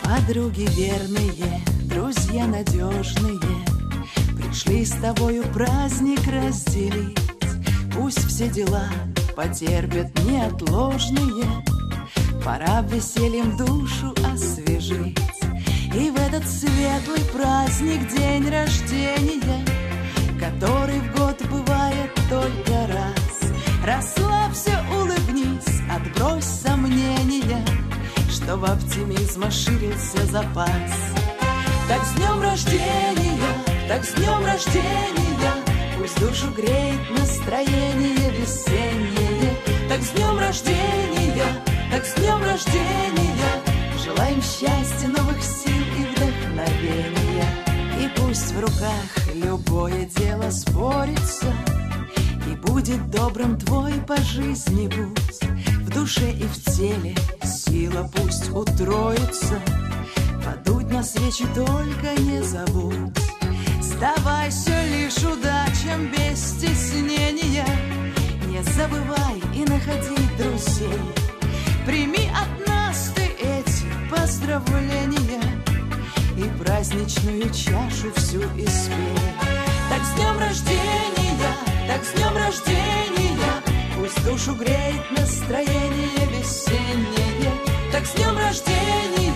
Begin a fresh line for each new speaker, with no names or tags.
Подруги верные, друзья надежные, пришли с тобою праздник разделить. Пусть все дела потерпят неотложные, пора весельем душу освежить. И в этот светлый праздник, день рождения, который в год бывает только раз, расслабься, улыбнись, отбрось сомнения, что в оптимизма ширился запас. Так с днем рождения, так с днем рождения, пусть душу греет настроение весеннее. Так с днем рождения, так с днем рождения, желаем счастья, новых сил и вдохновения. И пусть в руках любое дело спорится, и будет добрым твой по жизни путь. В душе и в теле сила пусть утроится, подуть на свечи только не забудь. Сдавайся лишь удачам без стеснения, не забывай и находи друзей. Прими от нас ты эти поздравления и праздничную чашу всю испей. Так с днем рождения, так с днем рождения, пусть душу греет настроение весеннее. Так с днем рождения,